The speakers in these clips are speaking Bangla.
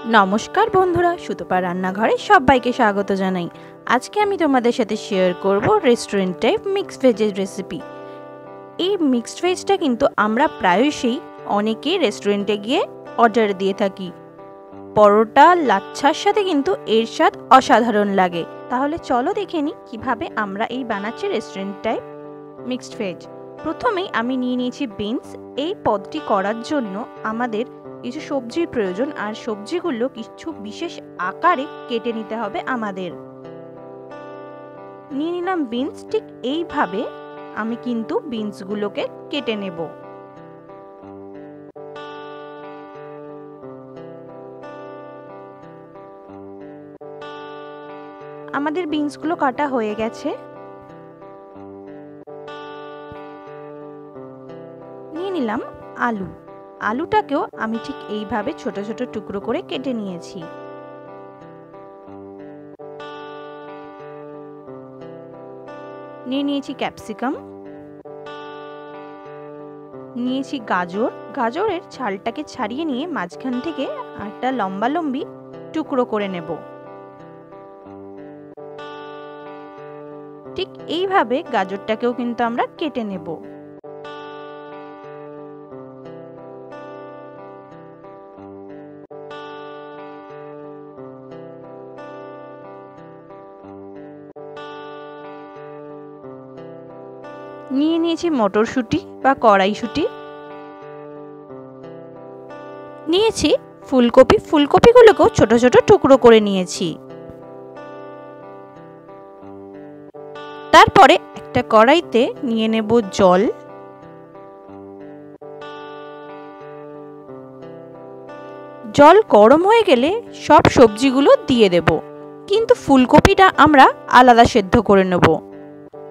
নমস্কার বন্ধুরা, সুতপা রান্নাঘরে সবাইকে স্বাগত জানাই। আজকে আমি তোমাদের সাথে শেয়ার করব রেস্টুরেন্ট টাইপ মিক্সড ভেজের রেসিপি। এই মিক্সড ভেজটা কিন্তু আমরা প্রায়শই অনেকেই রেস্টুরেন্টে গিয়ে অর্ডার দিয়ে থাকি। পরোটা লাচ্ছার সাথে কিন্তু এর স্বাদ অসাধারণ লাগে। তাহলে চলো দেখে নিই কীভাবে আমরা এই বানাচ্ছি রেস্টুরেন্ট টাইপ মিক্সড ভেজ। প্রথমেই আমি নিয়ে নিয়েছি বিনস। এই পদটি করার জন্য আমাদের কিছু সবজির প্রয়োজন, আর সবজিগুলো কিছু বিশেষ আকারে কেটে নিতে হবে আমাদের। নিয়ে নিলাম বিনস। ঠিক এইভাবে আমি কিন্তু বিনসগুলোকে কেটে নেব। আমাদের বিনসগুলো কাটা হয়ে গেছে। নিয়ে নিলাম আলু। আলুটাকেও আমি ঠিক এইভাবে ছোট ছোট টুকরো করে কেটে নিয়েছি। নিয়ে নিয়েছি ক্যাপসিকাম, নিয়েছি গাজর। গাজরের ছালটাকে ছাড়িয়ে নিয়ে মাঝখান থেকে একটা লম্বা লম্বি টুকরো করে নেব। ঠিক এইভাবে গাজরটাকেও কিন্তু আমরা কেটে নেব। নিয়ে নিয়েছি মটরশুঁটি বা কড়াইশুঁটি, নিয়েছি ফুলকপি। ফুলকপিগুলোকেও ছোট ছোট টুকরো করে নিয়েছি। তারপরে একটা কড়াইতে নিয়ে নেব জল। জল গরম হয়ে গেলে সব সবজিগুলো দিয়ে দেব, কিন্তু ফুলকপিটা আমরা আলাদা সেদ্ধ করে নেব।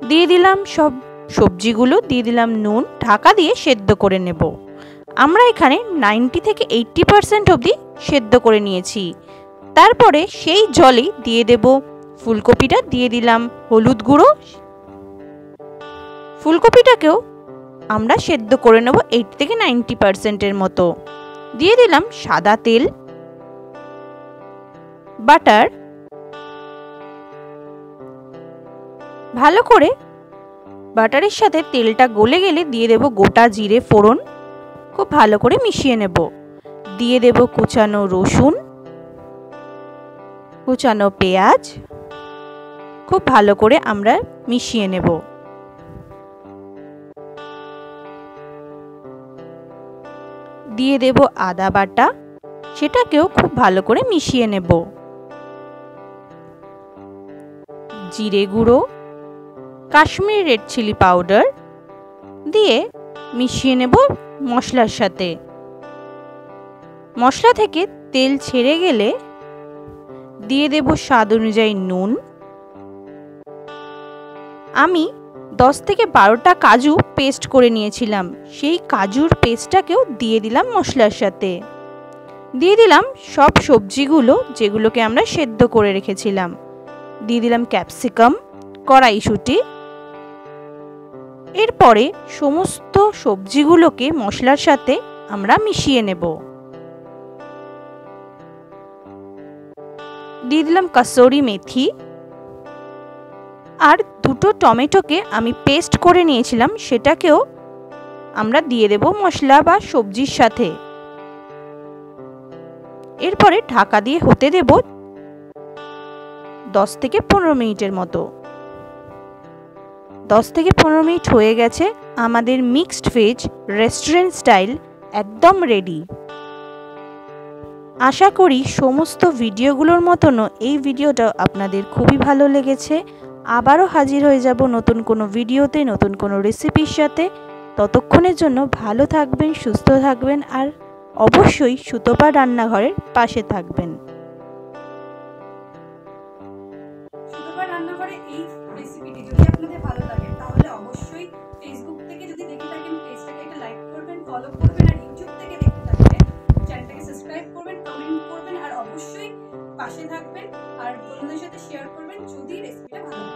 দিয়ে দিলাম সব সবজিগুলো, দিয়ে দিলাম নুন, ঢাকা দিয়ে সেদ্ধ করে নেব। আমরা এখানে 90 থেকে 80% অবধি সেদ্ধ করে নিয়েছি। তারপরে সেই জলেই দিয়ে দেব ফুলকপিটা, দিয়ে দিলাম হলুদ গুঁড়ো। ফুলকপিটাকেও আমরা সেদ্ধ করে নেব 80 থেকে 90% মতো। দিয়ে দিলাম সাদা তেল, বাটার। ভালো করে বাটারের সাথে তেলটা গলে গেলে দিয়ে দেব গোটা জিরে ফোড়ন। খুব ভালো করে মিশিয়ে নেব। দিয়ে দেব কুচানো রসুন, কুচানো পেঁয়াজ। খুব ভালো করে আমরা মিশিয়ে নেব। দিয়ে দেব আদা বাটা, সেটাকেও খুব ভালো করে মিশিয়ে নেব। জিরে গুঁড়ো, কাশ্মীরি রেড চিলি পাউডার দিয়ে মিশিয়ে নেব মশলার সাথে। মশলা থেকে তেল ছেড়ে গেলে দিয়ে দেব স্বাদ অনুযায়ী নুন। আমি 10 থেকে 12টা কাজু পেস্ট করে নিয়েছিলাম, সেই কাজুর পেস্টটাকেও দিয়ে দিলাম মশলার সাথে। দিয়ে দিলাম সব সবজিগুলো যেগুলোকে আমরা সেদ্ধ করে রেখেছিলাম। দিয়ে দিলাম ক্যাপসিকাম, কড়াইশুঁটি। এরপরে সমস্ত সবজিগুলোকে মশলার সাথে আমরা মিশিয়ে নেব। দিয়ে দিলাম কাসুরি মেথি, আর দুটো টমেটোকে আমি পেস্ট করে নিয়েছিলাম, সেটাকেও আমরা দিয়ে দেব মশলা বা সবজির সাথে। এরপরে ঢাকা দিয়ে হতে দেব 10 থেকে 15 মিনিটের মতো। 10 থেকে 15 মিনিট হয়ে গেছে। আমাদের মিক্সড ভেজ রেস্টুরেন্ট স্টাইল একদম রেডি। আশা করি সমস্ত ভিডিওগুলোর মতনও এই ভিডিওটা আপনাদের খুবই ভালো লেগেছে। আবারও হাজির হয়ে যাব নতুন কোনো ভিডিওতে, নতুন কোনো রেসিপির সাথে। ততক্ষণের জন্য ভালো থাকবেন, সুস্থ থাকবেন, আর অবশ্যই সুতপা রান্নাঘরের পাশে থাকবেন। সুতপা রান্নাঘরে এই রেসিপিটি যদি আপনাদের ভালো লাগে তাহলে অবশ্যই ফেসবুক থেকে যদি দেখে থাকেন পেজটাকে একটা লাইক করবেন, ফলো করবেন, আর ইউটিউব থেকে দেখে থাকলে চ্যানেলটাকে সাবস্ক্রাইব করবেন, কমেন্ট করবেন, আর অবশ্যই পাশে থাকবেন আর বন্ধুদের সাথে শেয়ার করবেন যদি রেসিপিটা ভালো লাগে।